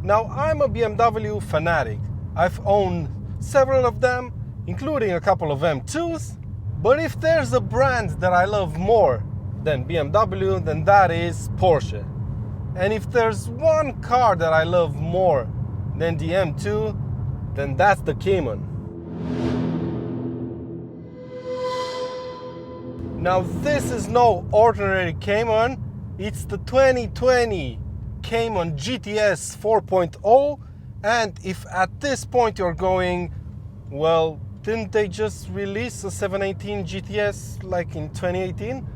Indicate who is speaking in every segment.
Speaker 1: Now, I'm a BMW fanatic. I've owned several of them, including a couple of M2s. But if there's a brand that I love more than BMW, then that is Porsche. And if there's one car that I love more than the M2, then that's the Cayman. Now, this is no ordinary Cayman. It's the 2020 Cayman GTS 4.0. And if at this point you're going, well, didn't they just release a 718 GTS like in 2018?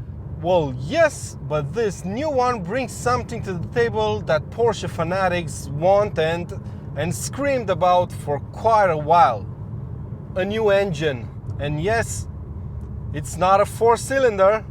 Speaker 1: Well, yes, but this new one brings something to the table that Porsche fanatics want and screamed about for quite a while. A new engine. And yes, it's not a 4-cylinder.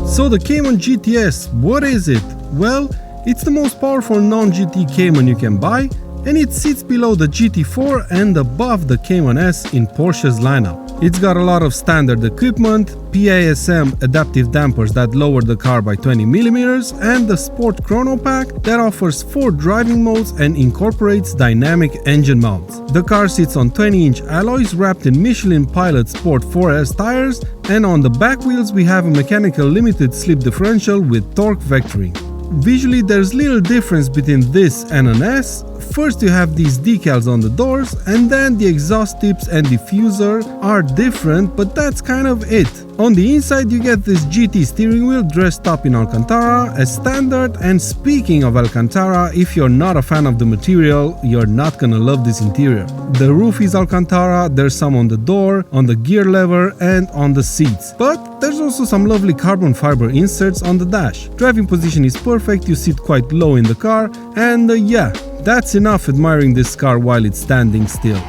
Speaker 1: So the Cayman GTS, what is it? Well, it's the most powerful non-GT Cayman you can buy, and it sits below the GT4 and above the Cayman S in Porsche's lineup. It's got a lot of standard equipment, PASM adaptive dampers that lower the car by 20mm, and the Sport Chrono Pack that offers 4 driving modes and incorporates dynamic engine mounts. The car sits on 20-inch alloys wrapped in Michelin Pilot Sport 4S tires, and on the back wheels we have a mechanical limited slip differential with torque vectoring. Visually, there's little difference between this and an S. First you have these decals on the doors, and then the exhaust tips and diffuser are different, but that's kind of it. On the inside you get this GT steering wheel dressed up in Alcantara as standard, and speaking of Alcantara, if you're not a fan of the material, you're not gonna love this interior. The roof is Alcantara, there's some on the door, on the gear lever and on the seats. But there's also some lovely carbon fiber inserts on the dash. Driving position is perfect, you sit quite low in the car, and yeah, that's enough admiring this car while it's standing still.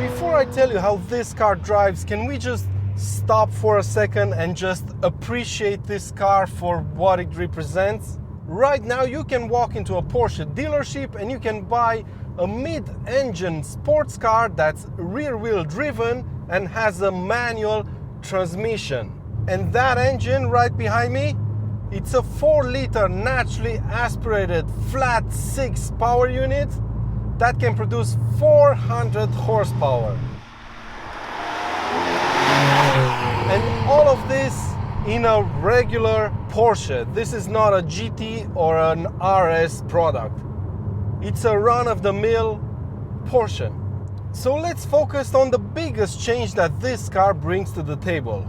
Speaker 1: Before I tell you how this car drives, can we just stop for a second and just appreciate this car for what it represents? Right now you can walk into a Porsche dealership and you can buy a mid-engine sports car that's rear-wheel driven and has a manual transmission. And that engine right behind me, it's a 4-liter naturally aspirated flat 6 power unit that can produce 400 horsepower. And all of this in a regular Porsche. This is not a GT or an RS product. It's a run-of-the-mill Porsche. So let's focus on the biggest change that this car brings to the table.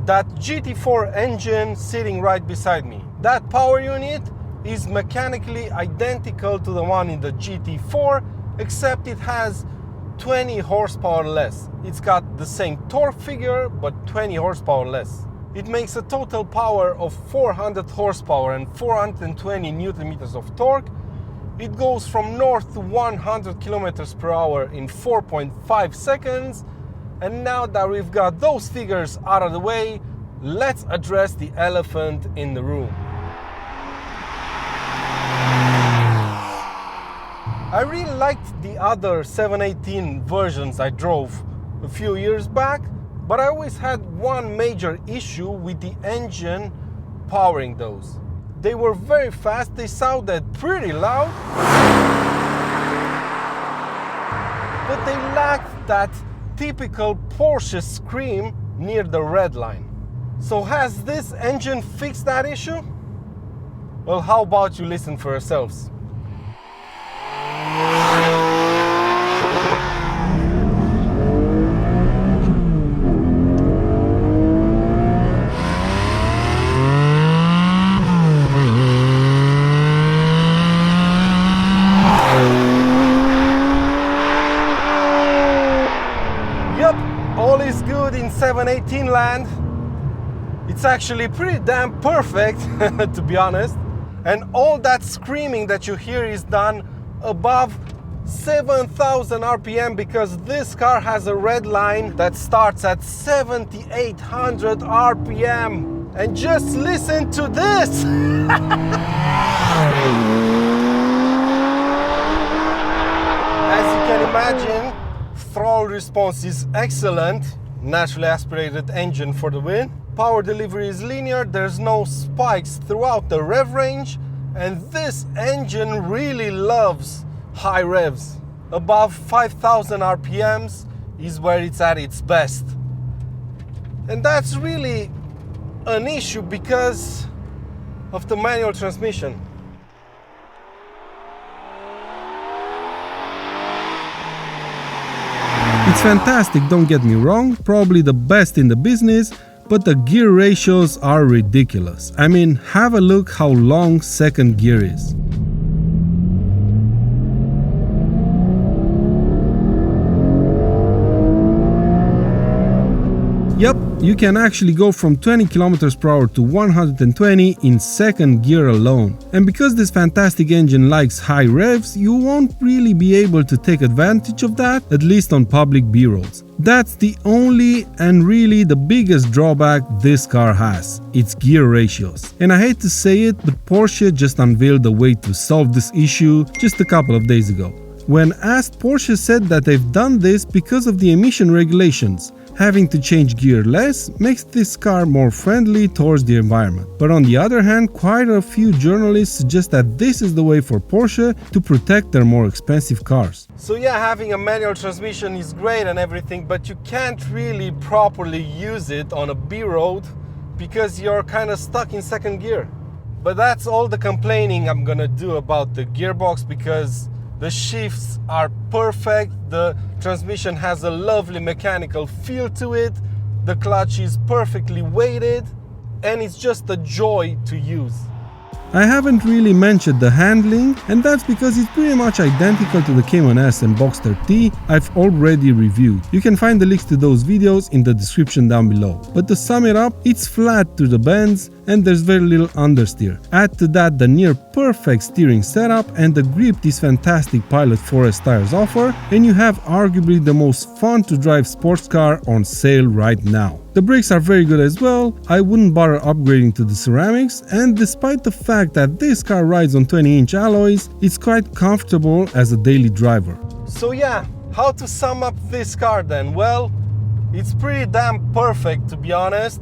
Speaker 1: That GT4 engine sitting right beside me. That power unit is mechanically identical to the one in the GT4, except it has 20 horsepower less. It's got the same torque figure, but 20 horsepower less. It makes a total power of 400 horsepower and 420 Newton meters of torque. It goes from 0 to 100 kilometers per hour in 4.5 seconds. And now that we've got those figures out of the way, let's address the elephant in the room. I really liked the other 718 versions I drove a few years back, but I always had one major issue with the engine powering those. They were very fast, they sounded pretty loud, but they lacked that typical Porsche scream near the red line. So has this engine fixed that issue? Well, how about you listen for yourselves? All is good in 718 land. It's actually pretty damn perfect, to be honest. And all that screaming that you hear is done above 7,000 RPM because this car has a red line that starts at 7,800 RPM. And just listen to this! As you can imagine, throttle response is excellent. Naturally aspirated engine for the win. Power delivery is linear, there's no spikes throughout the rev range, and this engine really loves high revs. Above 5,000 RPMs is where it's at its best. And that's really an issue because of the manual transmission. It's fantastic, don't get me wrong, probably the best in the business, but the gear ratios are ridiculous. I mean, have a look how long second gear is. Yep, you can actually go from 20 km per hour to 120 in second gear alone. And because this fantastic engine likes high revs, you won't really be able to take advantage of that, at least on public B-roads. That's the only and really the biggest drawback this car has, its gear ratios. And I hate to say it, but Porsche just unveiled a way to solve this issue just a couple of days ago. When asked, Porsche said that they've done this because of the emission regulations. Having to change gear less makes this car more friendly towards the environment. But on the other hand, quite a few journalists suggest that this is the way for Porsche to protect their more expensive cars. So yeah, having a manual transmission is great and everything, but you can't really properly use it on a B-road because you're kind of stuck in second gear. But that's all the complaining I'm gonna do about the gearbox because the shifts are perfect, the transmission has a lovely mechanical feel to it, the clutch is perfectly weighted, and it's just a joy to use. I haven't really mentioned the handling, and that's because it's pretty much identical to the Cayman S and Boxster T I've already reviewed. You can find the links to those videos in the description down below. But to sum it up, it's flat to the bends and there's very little understeer. Add to that the near perfect steering setup and the grip these fantastic Pilot Forest tires offer, and you have arguably the most fun to drive sports car on sale right now. The brakes are very good as well, I wouldn't bother upgrading to the ceramics, and despite the fact that this car rides on 20-inch alloys, it's quite comfortable as a daily driver. So yeah, how to sum up this car then? Well, it's pretty damn perfect to be honest.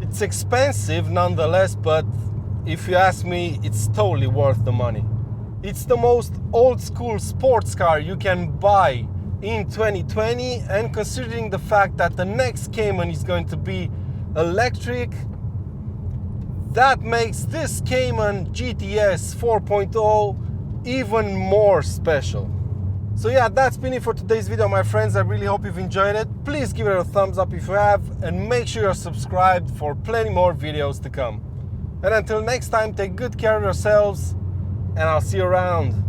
Speaker 1: It's expensive nonetheless, but if you ask me, it's totally worth the money. It's the most old school sports car you can buy in 2020, and considering the fact that the next Cayman is going to be electric, that makes this Cayman GTS 4.0 even more special. So yeah, that's been it for today's video, my friends. I really hope you've enjoyed it. Please give it a thumbs up if you have, and make sure you're subscribed for plenty more videos to come. And until next time, take good care of yourselves, and I'll see you around.